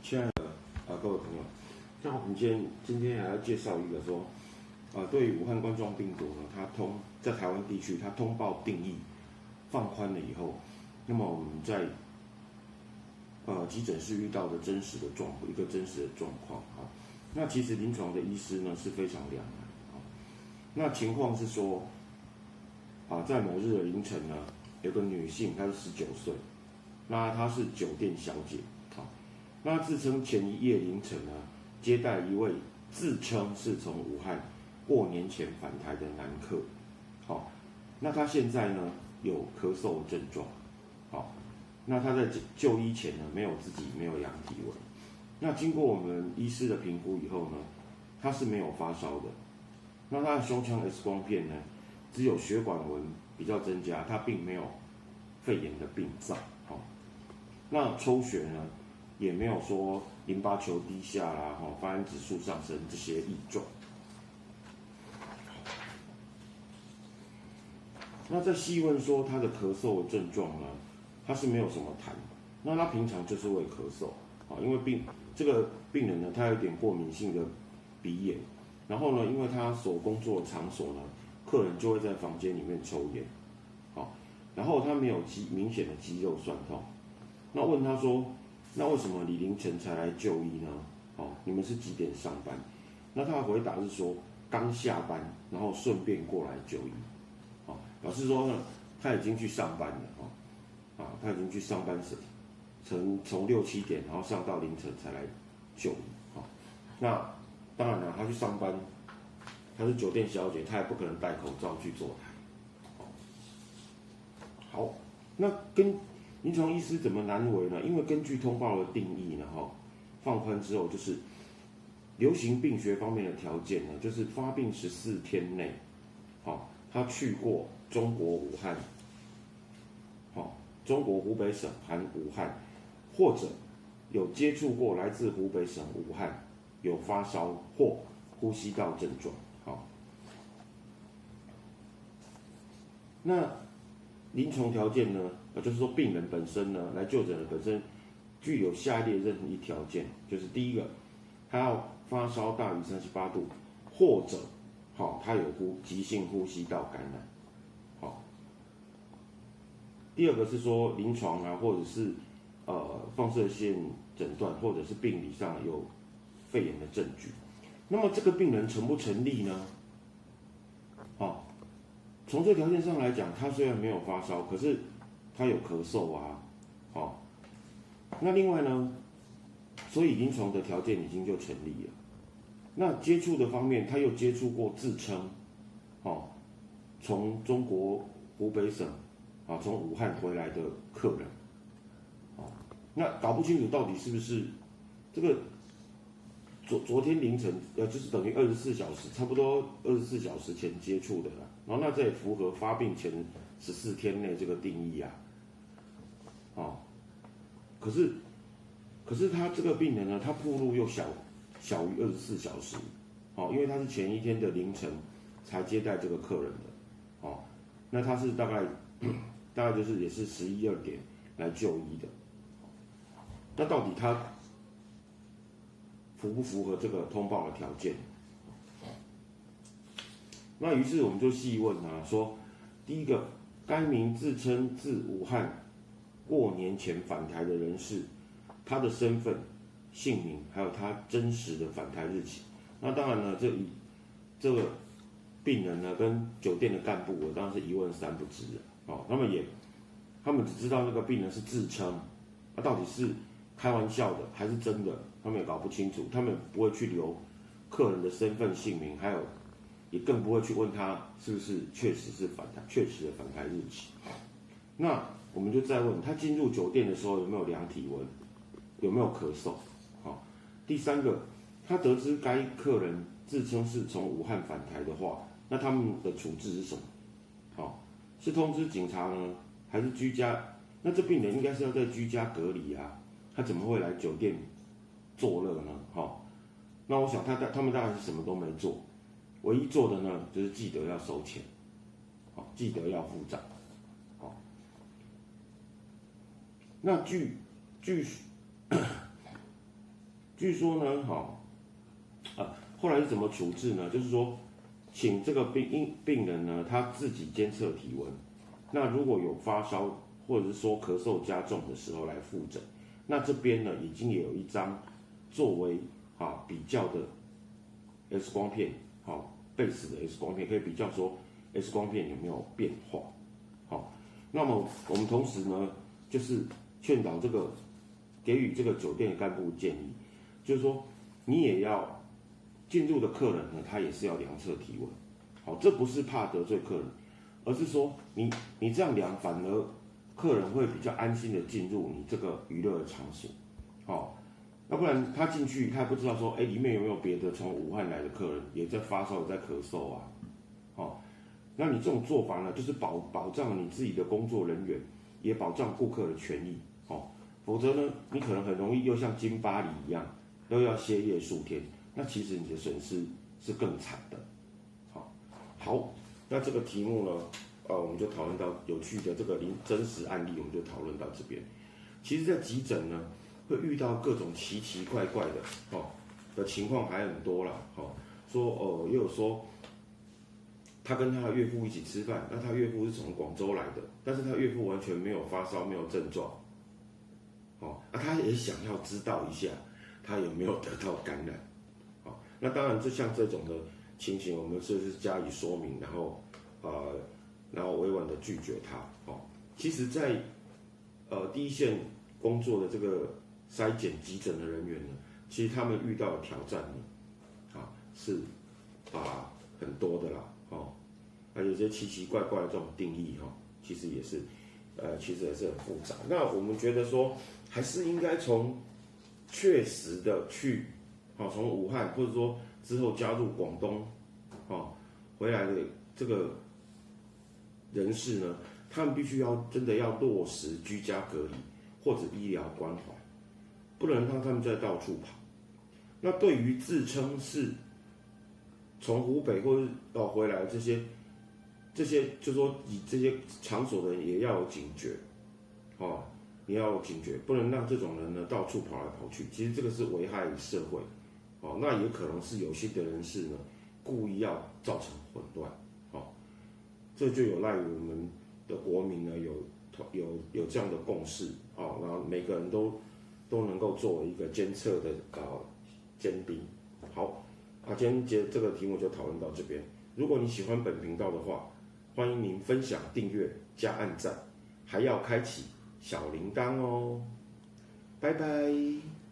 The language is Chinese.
亲爱的各位朋友，那我们今天还要介绍一个说，对于武汉冠状病毒呢，在台湾地区它通报定义放宽了以后，那么我们在急诊室遇到的一个真实的状况啊，那其实临床的医师呢是非常两难啊。那情况是说在某日的凌晨呢，有个女性，她是19岁，那她是酒店小姐。那自称前一夜凌晨呢，接待一位自称是从武汉过年前返台的男客，那他现在呢有咳嗽症状，那他在就医前呢没有量体温，那经过我们医师的评估以后呢，他是没有发烧的，那他的胸腔 X 光片呢只有血管纹比较增加，他并没有肺炎的病灶，那抽血呢也没有说淋巴球低下啦，发炎指数上升这些异状。那再细问说他的咳嗽的症状呢，他是没有什么痰，那他平常就是会咳嗽因为这个病人呢，他有点过敏性的鼻炎，然后呢，因为他所工作的场所呢，客人就会在房间里面抽烟，然后他没有明显的肌肉酸痛，那问他说，那为什么你凌晨才来就医呢？你们是几点上班？那他的回答是说刚下班，然后顺便过来就医，表示说呢他已经去上班了，他已经去上班从6、7点，然后上到凌晨才来就医，那当然了，他去上班，他是酒店小姐，他也不可能戴口罩去坐台，好，那跟临床医师怎么难为呢？因为根据通报的定义呢，放宽之后就是流行病学方面的条件呢，就是发病14天内，他去过中国武汉，中国湖北省含武汉，或者有接触过来自湖北省武汉，有发烧或呼吸道症状，那临床条件呢，就是说病人本身呢，来就诊的本身具有下列任意条件，就是第一个，他要发烧大于38度，或者他有急性呼吸道感染，第二个是说临床或者是放射线诊断或者是病理上有肺炎的证据，那么这个病人成不成立呢？从这个条件上来讲，他虽然没有发烧，可是他有咳嗽那另外呢，所以临床的条件已经就成立了。那接触的方面，他又接触过自称从中国湖北省从武汉回来的客人，那搞不清楚到底是不是这个昨天凌晨就是等于24小时，差不多24小时前接触的啦。然后那这也符合发病前14天内这个定义可是他这个病人呢，他暴露又小于24小时，因为他是前一天的凌晨才接待这个客人的，那他是大概就是也是11、2点来就医的，那到底他符不符合这个通报的条件？那于是我们就细问说，第一个，该名自称自武汉过年前返台的人士，他的身份、姓名，还有他真实的返台日期。那当然呢，这个病人呢跟酒店的干部，我当然是一问三不知的，他们只知道那个病人是自称，到底是开玩笑的还是真的，他们也搞不清楚，他们不会去留客人的身份、姓名，还有也更不会去问他是不是确实的返台日期。那我们就再问他进入酒店的时候有没有量体温，有没有咳嗽。第三个，他得知该客人自称是从武汉返台的话，那他们的处置是什么？是通知警察呢，还是居家？那这病人应该是要在居家隔离他怎么会来酒店作乐呢？那我想他们大概是什么都没做，唯一做的呢，就是记得要收钱，记得要付账，那据据说呢，后来是怎么处置呢？就是说，请这个病人呢，他自己监测体温。那如果有发烧或者是说咳嗽加重的时候来复诊，那这边呢已经也有一张作为比较的 X 光片，base 的 X 光片可以比较说 X 光片有没有变化。那么我们同时呢，就是劝导给予这个酒店的干部建议，就是说你也要进入的客人呢，他也是要量测体温。这不是怕得罪客人，而是说你这样量，反而客人会比较安心的进入你这个娱乐的场所。要不然他进去他也不知道说，里面有没有别的从武汉来的客人也在发烧也在咳嗽啊。那你这种做法呢，就是保障你自己的工作人员，也保障顾客的权益。否则呢，你可能很容易又像金巴黎一样，都要歇业数天，那其实你的损失是更惨的。好，那这个题目呢，我们就讨论到有趣的这个真实案例，我们就讨论到这边。其实，在急诊呢，会遇到各种奇奇怪怪的情况还很多啦。又有说他跟他的岳父一起吃饭，那他岳父是从广州来的，但是他岳父完全没有发烧，没有症状。他也想要知道一下他有没有得到感染。那当然，像这种的情形，我们是加以说明，然后委婉的拒绝他。其实在，第一线工作的这个筛检急诊的人员呢，其实他们遇到的挑战呢，是很多的啦。还有些奇奇怪怪的这种定义其实也是很复杂。那我们觉得说，还是应该从确实的去，从武汉或者说之后加入广东，回来的这个人士呢，他们必须真的要落实居家隔离或者医疗关怀，不能让他们再到处跑。那对于自称是从湖北或者回来这些，就说以这些场所的人也要有警觉，你要有警觉，不能让这种人呢到处跑来跑去。其实这个是危害社会，那也可能是有些的人士呢故意要造成混乱，这就有赖于我们的国民呢有这样的共识，然后每个人都能够作为一个监测的尖兵。好，今天这个题目就讨论到这边。如果你喜欢本频道的话，欢迎您分享、订阅、加按赞，还要开启小铃铛哦。拜拜。